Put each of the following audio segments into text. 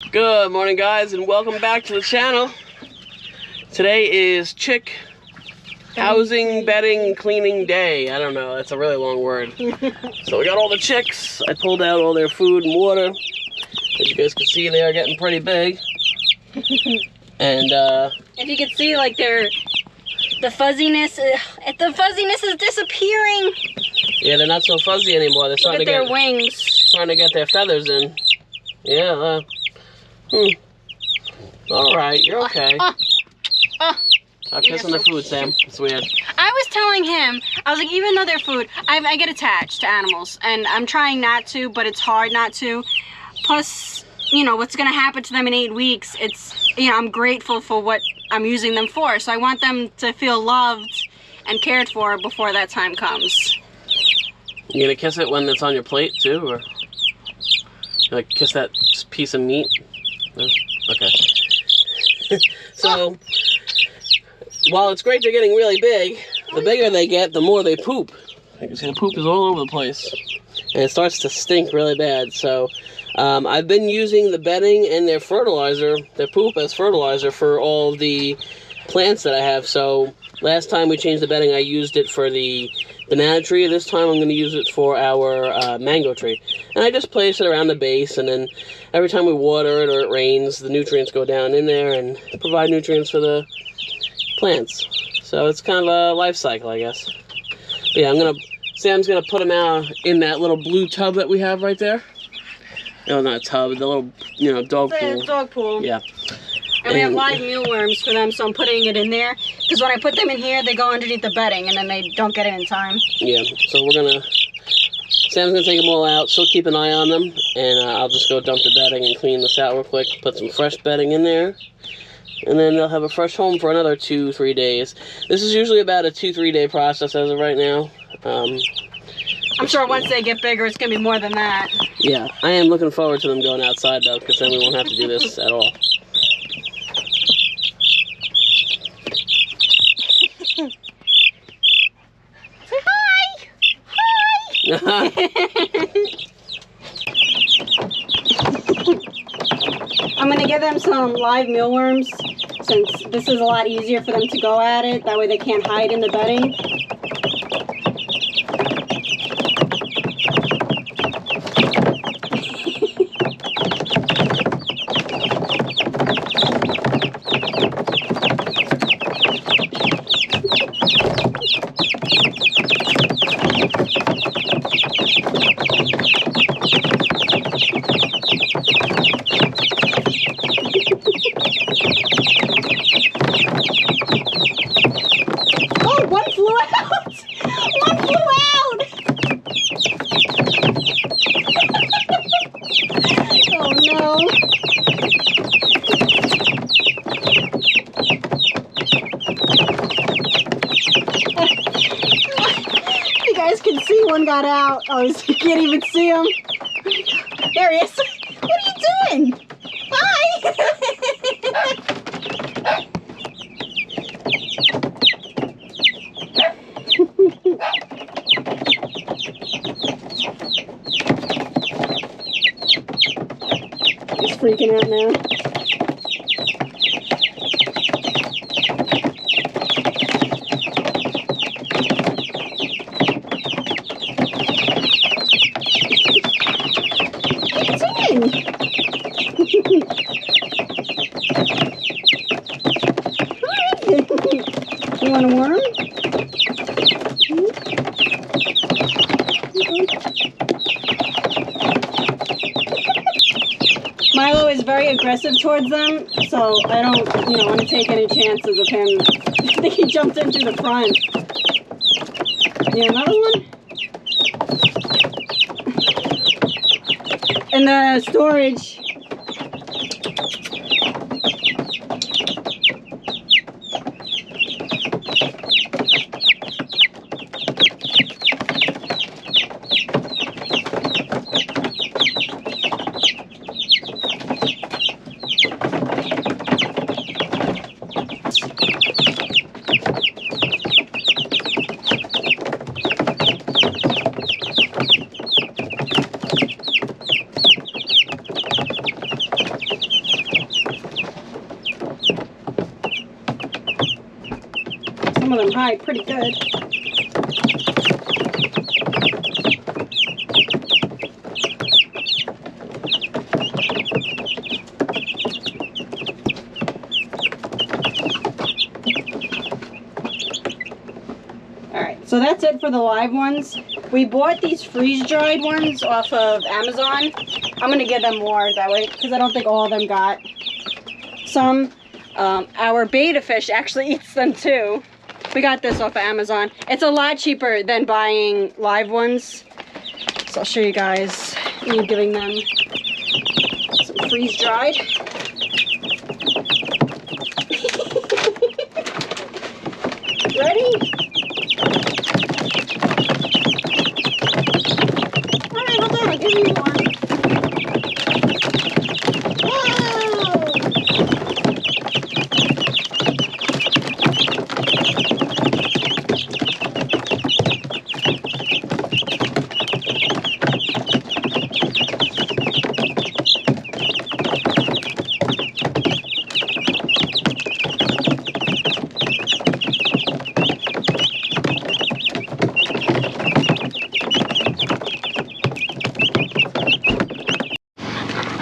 Good morning, guys, and welcome back to the channel. Today is chick housing, bedding, cleaning day. I don't know, that's a really long word. So we got all the chicks. I pulled out all their food and water. As you guys can see, they are getting pretty big. And if you can see, like, the fuzziness is disappearing. yeah, they're not so fuzzy anymore. They're starting Look at their wings. Starting to get their feathers in. Yeah. All right, you're okay. Stop kissing the food, Sam. It's weird. I was telling him, I was like, even though they're food, I get attached to animals, and I'm trying not to, but it's hard not to. Plus, you know, what's gonna happen to them in 8 weeks, it's, you know, I'm grateful for what I'm using them for, so I want them to feel loved and cared for before that time comes. You gonna kiss it when it's on your plate, too, or like kiss that piece of meat? No? Okay. So, while it's great they're getting really big, the bigger they get, the more they poop. You can see the poop is all over the place. And it starts to stink really bad. So, I've been using the bedding and their fertilizer, their poop as fertilizer for all the plants that I have. So, last time we changed the bedding, I used it for the banana tree. This time I'm going to use it for our mango tree. And I just place it around the base, and then every time we water it or it rains, the nutrients go down in there and provide nutrients for the plants. So it's kind of a life cycle, I guess. But yeah, Sam's going to put them out in that little blue tub that we have right there. No, not a tub, the little, you know, dog pool. Dog pool. Yeah. And we have live mealworms for them, so I'm putting it in there. Because when I put them in here, they go underneath the bedding, and then they don't get it in time. Yeah, so Sam's gonna take them all out. She'll keep an eye on them, and I'll just go dump the bedding and clean this out real quick. Put some fresh bedding in there, and then they'll have a fresh home for another 2-3 days. This is usually about a 2-3 day process as of right now. I'm sure once they get bigger, it's gonna be more than that. Yeah, I am looking forward to them going outside though, because then we won't have to do this at all. I'm gonna give them some live mealworms, since this is a lot easier for them to go at it. That way they can't hide in the bedding. One got out. Oh, you can't even see him. There he is. What are you doing? Hi. He's freaking out now. You want a worm? Milo is very aggressive towards them, so I don't, want to take any chances of him. I think he jumped in through the front. Yeah, another one? In the storage. some of them hide pretty good. Alright, so that's it for the live ones. We bought these freeze-dried ones off of Amazon. I'm going to get them more that way because I don't think all of them got some. Our betta fish actually eats them too. We got this off of Amazon. It's a lot cheaper than buying live ones. So I'll show you guys me giving them some freeze-dried. Ready? Alright, hold on, I'll give you one.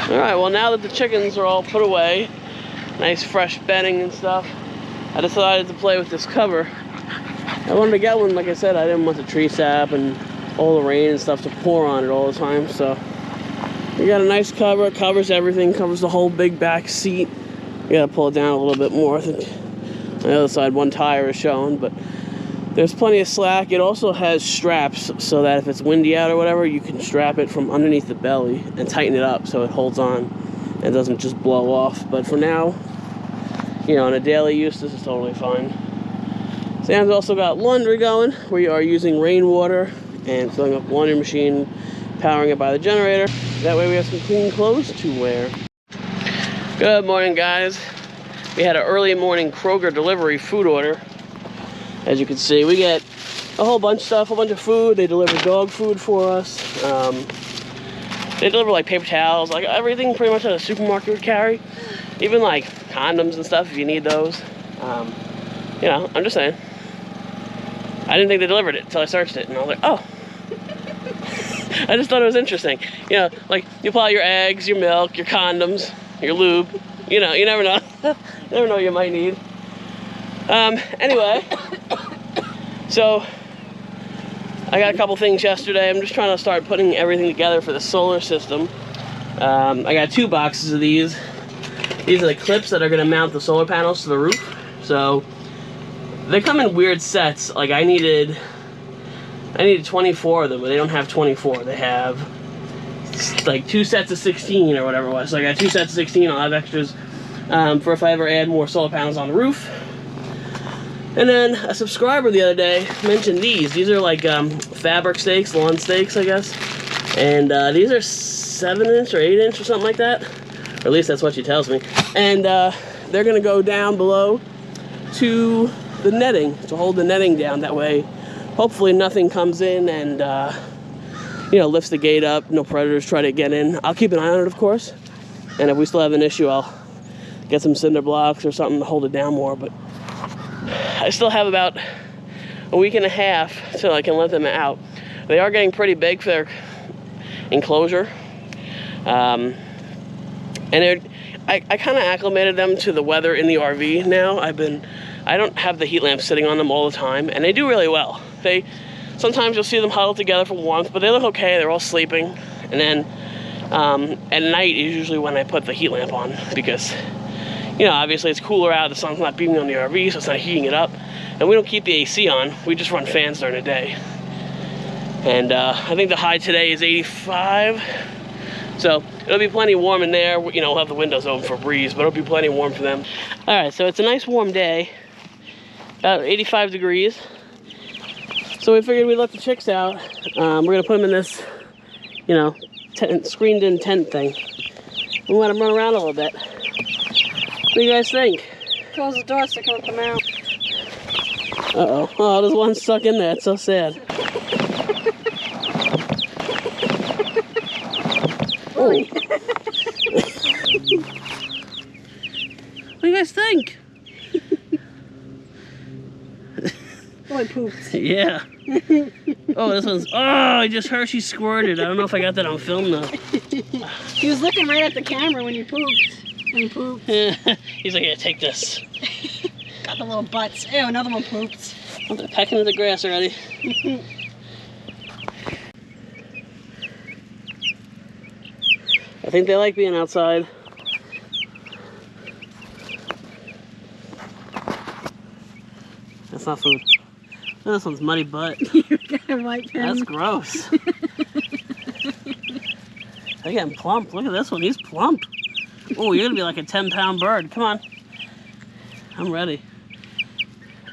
Alright, well now that the chickens are all put away, nice fresh bedding and stuff, I decided to play with this cover. I wanted to get one, like I said, I didn't want the tree sap and all the rain and stuff to pour on it all the time, so we got a nice cover. It covers everything, covers the whole big back seat. You gotta pull it down a little bit more. I think on the other side one tire is showing, but there's plenty of slack. It also has straps so that if it's windy out or whatever, you can strap it from underneath the belly and tighten it up so it holds on and doesn't just blow off. But for now, you know, on a daily use, this is totally fine. Sam's also got laundry going. We are using rainwater and filling up the laundry machine, powering it by the generator. That way we have some clean clothes to wear. Good morning, guys. We had an early morning Kroger delivery food order. As you can see, we get a whole bunch of stuff, a bunch of food. They deliver dog food for us. They deliver like paper towels, like everything pretty much that a supermarket would carry. Even like condoms and stuff if you need those. You know, I'm just saying. I didn't think they delivered it until I searched it, and I was like, oh. I just thought it was interesting. You know, like you pull out your eggs, your milk, your condoms, your lube. You know, you never know. You never know what you might need. Anyway, so I got a couple things yesterday. I'm just trying to start putting everything together for the solar system. I got 2 boxes of these. These are the clips that are going to mount the solar panels to the roof. So they come in weird sets. Like I needed 24 of them, but they don't have 24. They have like 2 sets of 16 or whatever it was. So I got 2 sets of 16. I'll have extras for if I ever add more solar panels on the roof. And then a subscriber the other day mentioned these. These are like fabric stakes, lawn stakes, I guess. And these are 7-inch or 8-inch or something like that. Or at least that's what she tells me. And they're gonna go down below to the netting, to hold the netting down. That way, hopefully nothing comes in and you know, lifts the gate up. No predators try to get in. I'll keep an eye on it, of course. And if we still have an issue, I'll get some cinder blocks or something to hold it down more. But I still have about a week and a half till I can let them out. They are getting pretty big for their enclosure. And I kind of acclimated them to the weather in the RV now. I don't have the heat lamp sitting on them all the time, and they do really well. Sometimes you'll see them huddled together for warmth, but they look okay. They're all sleeping. And then at night is usually when I put the heat lamp on because, you know, obviously it's cooler out, the sun's not beaming on the RV, so it's not heating it up. And we don't keep the AC on, we just run fans during the day. And I think the high today is 85. So it'll be plenty warm in there. You know, we'll have the windows open for a breeze, but it'll be plenty warm for them. All right, so it's a nice warm day, about 85 degrees. So we figured we'd let the chicks out. We're gonna put them in this, you know, screened in tent thing. We'll let them run around a little bit. What do you guys think? Close the door so they can't come out. Uh-oh. Oh, there's one stuck in there. It's so sad. Oh. What do you guys think? boy pooped. Yeah. Oh, this one's... Oh, I just heard she squirted. I don't know if I got that on film, though. He was looking right at the camera when he pooped. He's like, yeah, take this. Got the little butts. Ew, another one pooped. Oh, they're pecking into the grass already. I think they like being outside. That's not food. Oh, this one's muddy butt. You gotta wipe him. That's gross. They're getting plump. Look at this one. He's plump. Oh, you're gonna be like a 10-pound bird. Come on. I'm ready.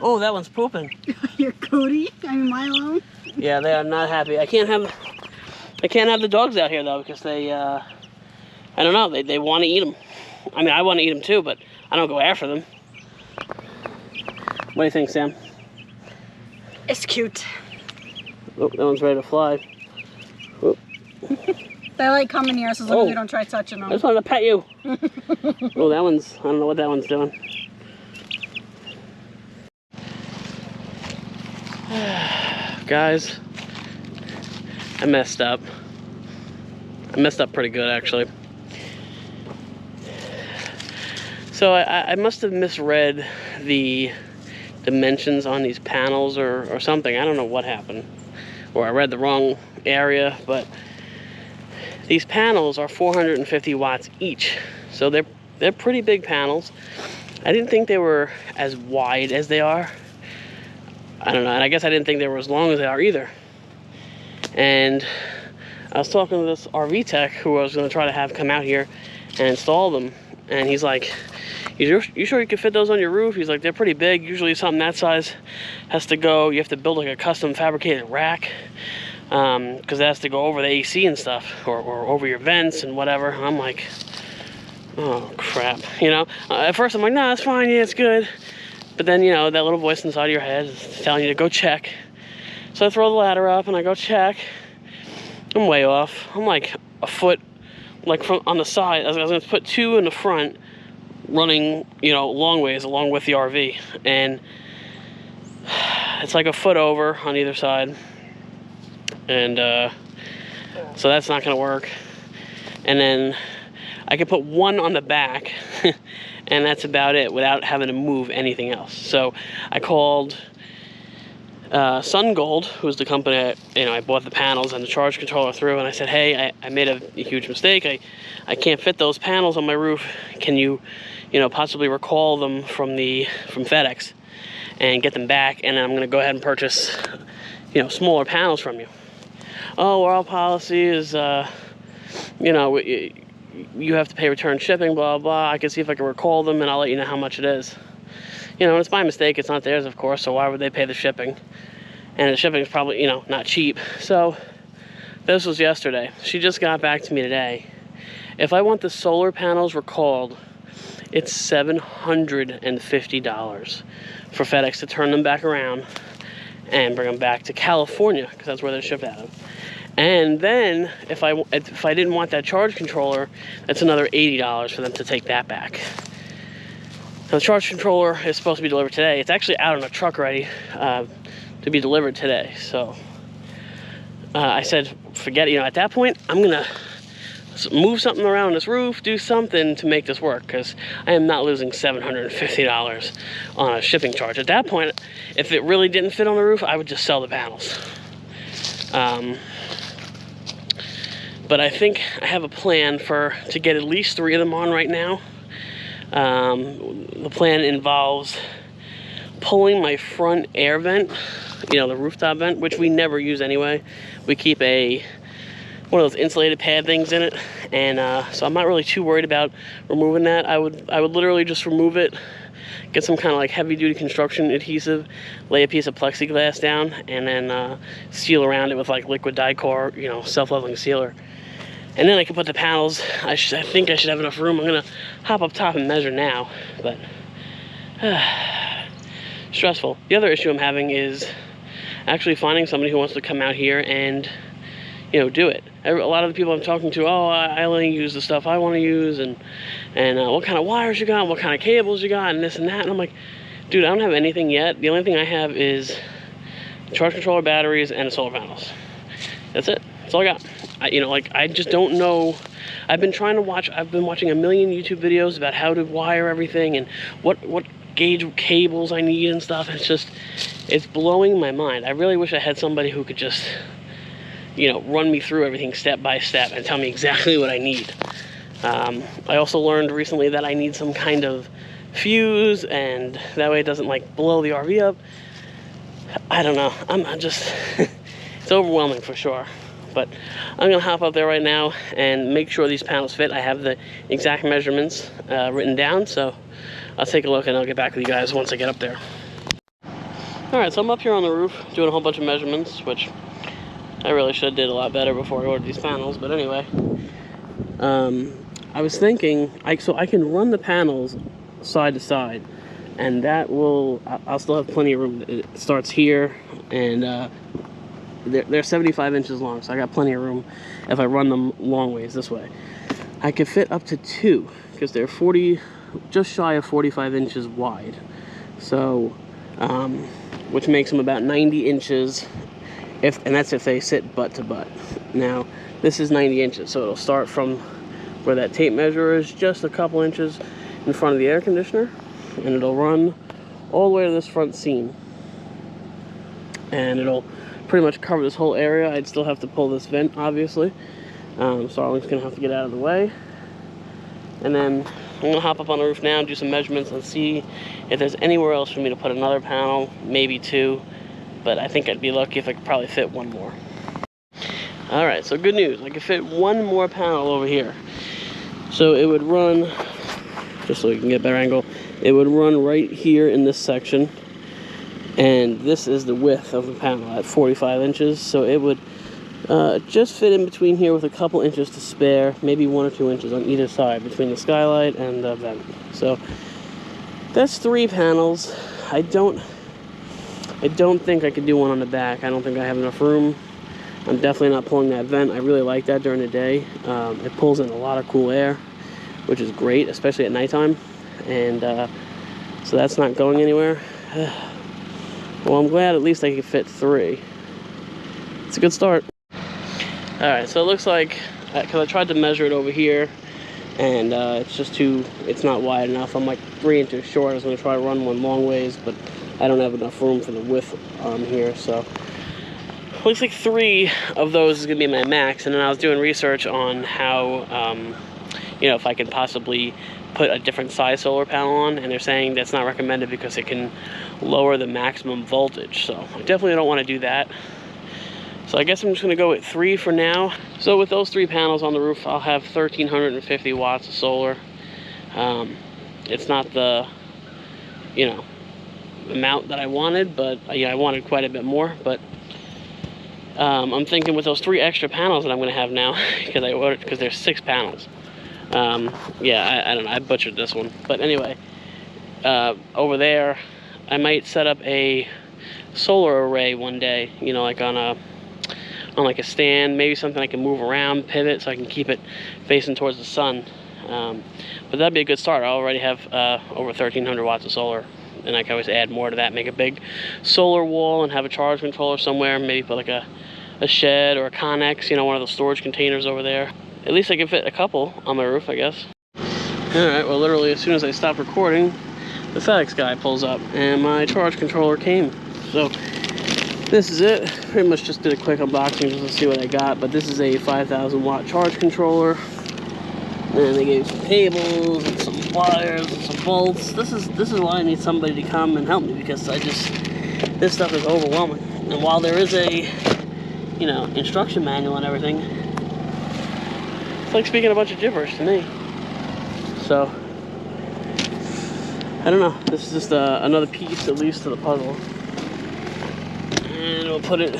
Oh, that one's pooping. You're Cody? I mean Milo? Yeah, they are not happy. I can't have the dogs out here though because they I don't know, they want to eat them. I mean, I want to eat them too, but I don't go after them. What do you think, Sam? It's cute. Oh, that one's ready to fly. Oh. They like coming here, so as long as you don't try touching them. I just wanted to pet you. Oh, that one's, I don't know what that one's doing. Guys, I messed up. I messed up pretty good, actually. So I must have misread the dimensions on these panels or something. I don't know what happened. Or I read the wrong area, but these panels are 450 watts each. So they're pretty big panels. I didn't think they were as wide as they are. I don't know, and I guess I didn't think they were as long as they are either. And I was talking to this RV tech who I was going to try to have come out here and install them. And he's like, you sure you can fit those on your roof? He's like, they're pretty big. Usually something that size has to go, you have to build like a custom fabricated rack. Because it has to go over the AC and stuff, or over your vents and whatever. I'm like, oh crap, you know. At first I'm like, nah, it's fine, yeah, it's good. But then, you know, that little voice inside of your head is telling you to go check. So I throw the ladder up and I go check. I'm way off. I'm like a foot, like from on the side. I was going to put 2 in the front, running, you know, long ways along with the RV, and it's like a foot over on either side. And so that's not gonna work. And then I could put 1 on the back and that's about it without having to move anything else. So I called Sun Gold, who's the company I bought the panels and the charge controller through, and I said, hey, I made a huge mistake. I can't fit those panels on my roof. Can you possibly recall them from FedEx and get them back, and then I'm gonna go ahead and purchase smaller panels from you. Oh, our policy is, you have to pay return shipping, blah, blah. I can see if I can recall them, and I'll let you know how much it is. It's my mistake. It's not theirs, of course, so why would they pay the shipping? And the shipping is probably, not cheap. So this was yesterday. She just got back to me today. If I want the solar panels recalled, it's $750 for FedEx to turn them back around and bring them back to California, because that's where they're shipped out of. And then if I didn't want that charge controller, that's another $80 for them to take that back. Now, the charge controller is supposed to be delivered today. It's actually out on a truck ready to be delivered today. So I said, forget it. At that point, I'm gonna move something around on this roof, do something to make this work, because I am not losing $750 on a shipping charge. At that point, if it really didn't fit on the roof, I would just sell the panels. But I think I have a plan to get at least 3 of them on right now. The plan involves pulling my front air vent, the rooftop vent, which we never use anyway. We keep one of those insulated pad things in it, and so I'm not really too worried about removing that. I would literally just remove it, get some kind of like heavy duty construction adhesive, lay a piece of plexiglass down, and then seal around it with like liquid Dicor, self-leveling sealer. And then I can put the panels. I think I should have enough room. I'm gonna hop up top and measure now, but stressful. The other issue I'm having is actually finding somebody who wants to come out here and do it. A lot of the people I'm talking to, oh, I only use the stuff I want to use, and what kind of wires you got, what kind of cables you got, and this and that. And I'm like, dude, I don't have anything yet. The only thing I have is charge controller, batteries, and the solar panels. That's it. That's all I got. I just don't know. I've been watching a million YouTube videos about how to wire everything and what gauge cables I need and stuff. It's blowing my mind. I really wish I had somebody who could just, run me through everything step by step and tell me exactly what I need. I also learned recently that I need some kind of fuse, and that way it doesn't like blow the RV up. I don't know. I'm just, it's overwhelming for sure. But I'm gonna hop up there right now and make sure these panels fit. I have the exact measurements written down, so I'll take a look and I'll get back with you guys once I get up there. All right, so I'm up here on the roof doing a whole bunch of measurements, which I really should have did a lot better before I ordered these panels. But anyway, I was thinking, so I can run the panels side to side, and that will, I'll still have plenty of room. It starts here, and they're 75 inches long, so I got plenty of room if I run them long ways this way. I could fit up to 2 because they're just shy of 45 inches wide. So, which makes them about 90 inches, and that's if they sit butt to butt. Now, this is 90 inches, so it'll start from where that tape measure is, just a couple inches in front of the air conditioner, and it'll run all the way to this front seam. And it'll pretty much cover this whole area. I'd still have to pull this vent, obviously. Starlink's gonna have to get out of the way. And then I'm gonna hop up on the roof now and do some measurements and see if there's anywhere else for me to put another panel, maybe 2. But I think I'd be lucky if I could probably fit 1 more. All right, so good news. I could fit 1 more panel over here. So it would run, just so you can get a better angle, it would run right here in this section. And this is the width of the panel at 45 inches. So it would just fit in between here with a couple inches to spare, maybe 1 or 2 inches on either side between the skylight and the vent. So that's 3 panels. I don't think I could do 1 on the back. I don't think I have enough room. I'm definitely not pulling that vent. I really like that during the day. It pulls in a lot of cool air, which is great, especially at nighttime. And so that's not going anywhere. Well, I'm glad at least I could fit 3. It's a good start. All right, so it looks like, because I tried to measure it over here, and it's not wide enough. I'm like 3 inches short. I was gonna try to run 1 long ways, but I don't have enough room for the width here, so. Looks like 3 of those is gonna be my max, and then I was doing research on how, if I could possibly put a different size solar panel on, and they're saying that's not recommended because it can lower the maximum voltage. So I definitely don't want to do that. So I guess I'm just going to go with 3 for now. So with those 3 panels on the roof, I'll have 1,350 watts of solar. It's not the, amount that I wanted, but I wanted quite a bit more. But I'm thinking with those 3 extra panels that I'm going to have now, because there's 6 panels. I don't know, I butchered this one. But anyway, over there, I might set up a solar array one day, like on like a stand, maybe something I can move around, pivot, so I can keep it facing towards the sun. But that'd be a good start. I already have over 1,300 watts of solar, and I can always add more to that, make a big solar wall and have a charge controller somewhere, maybe put like a shed or a Connex, one of those storage containers over there. At least I can fit a couple on my roof, I guess. Alright, well literally as soon as I stop recording, the FedEx guy pulls up and my charge controller came. So this is it. Pretty much just did a quick unboxing just to see what I got, but this is a 5,000 watt charge controller. And they gave some cables and some wires and some bolts. This is why I need somebody to come and help me, because this stuff is overwhelming. And while there is a instruction manual and everything, it's like speaking a bunch of gibberish to me. So I don't know. This is just another piece, at least, to the puzzle. And we'll put it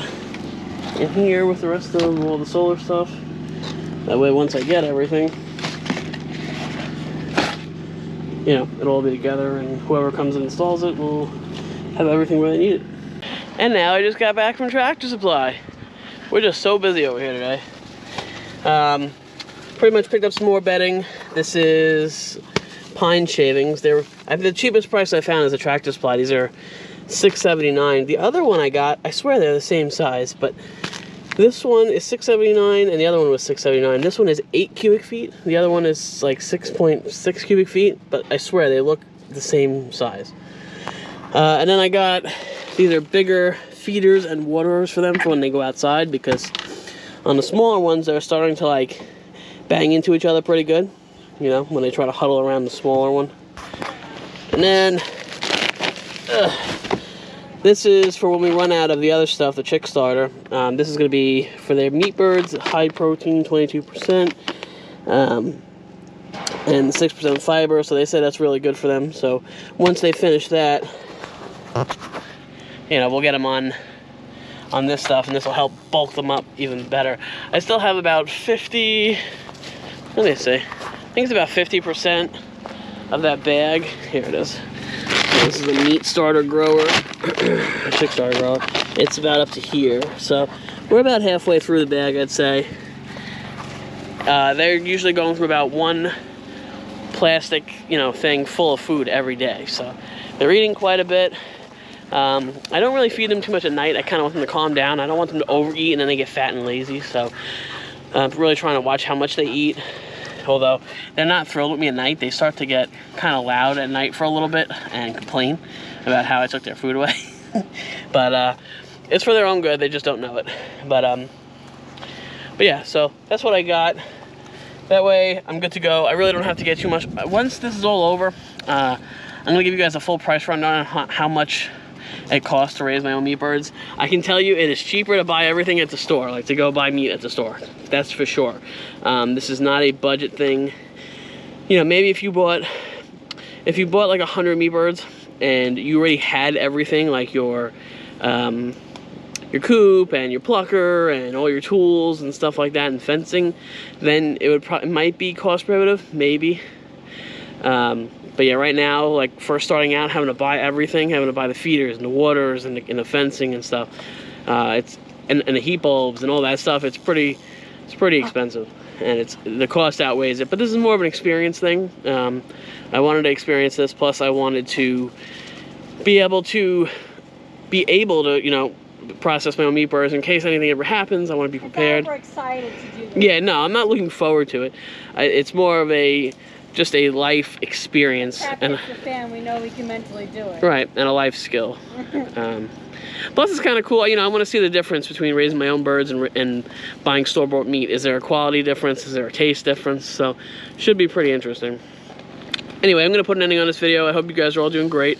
in here with the rest of all the solar stuff. That way, once I get everything, it'll all be together, and whoever comes and installs it will have everything where they need it. And now I just got back from Tractor Supply. We're just so busy over here today. Pretty much picked up some more bedding. This is pine shavings. The cheapest price I found is a Tractor Supply. These are $6.79. The other one I got, I swear they're the same size, but this one is $6.79 and the other one was $6.79. This one is 8 cubic feet. The other one is like 6.6 cubic feet, but I swear they look the same size. And then I got, these are bigger feeders and waterers for them for when they go outside, because on the smaller ones, they're starting to like bang into each other pretty good, you know, when they try to huddle around the smaller one. And then this is for when we run out of the other stuff, the chick starter. This is going to be for their meat birds, high protein, 22%, and 6% fiber, so they say that's really good for them. So once they finish that, you know, we'll get them on this stuff, and this will help bulk them up even better. I still have about 50, let me see, I think it's about 50% of that bag. Here it is. This is a meat starter grower, a chick starter grower. It's about up to here, so we're about halfway through the bag, I'd say. They're usually going through about one plastic, you know, thing full of food every day, so they're eating quite a bit. I don't really feed them too much at night. I kind of want them to calm down. I don't want them to overeat and then they get fat and lazy, so I'm really trying to watch how much they eat. Although they're not thrilled with me at night, they start to get kind of loud at night for a little bit and complain about how I took their food away. But it's for their own good, they just don't know it. But yeah, so that's what I got. That way I'm good to go. I really don't have to get too much. Once this is all over, I'm gonna give you guys a full price rundown on how much it costs to raise my own meat birds. I can tell you it is cheaper to buy everything at the store, like to go buy meat at the store. That's for sure. This is not a budget thing. You know, maybe if you bought like 100 meat birds and you already had everything, like your coop and your plucker and all your tools and stuff like that and fencing, then it might be cost prohibitive, maybe. But yeah, right now, like first starting out, having to buy everything, having to buy the feeders and the waters and the fencing and stuff, and the heat bulbs and all that stuff, it's pretty expensive, and the cost outweighs it. But this is more of an experience thing. I wanted to experience this, plus I wanted to be able to, you know, process my own meat birds in case anything ever happens. I want to be prepared. We're excited to do this. Yeah, no, I'm not looking forward to it. It's more of just a life experience. And the fan, we know we can mentally do it. Right, and a life skill. Plus it's kind of cool, you know, I want to see the difference between raising my own birds and buying store-bought meat. Is there a quality difference? Is there a taste difference? So, should be pretty interesting. Anyway, I'm going to put an ending on this video. I hope you guys are all doing great.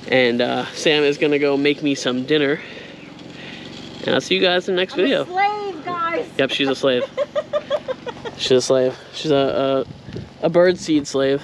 And Sam is going to go make me some dinner. And I'll see you guys in the next video. I'm a slave, guys. Yep, she's a slave. She's a slave. She's a bird seed slave.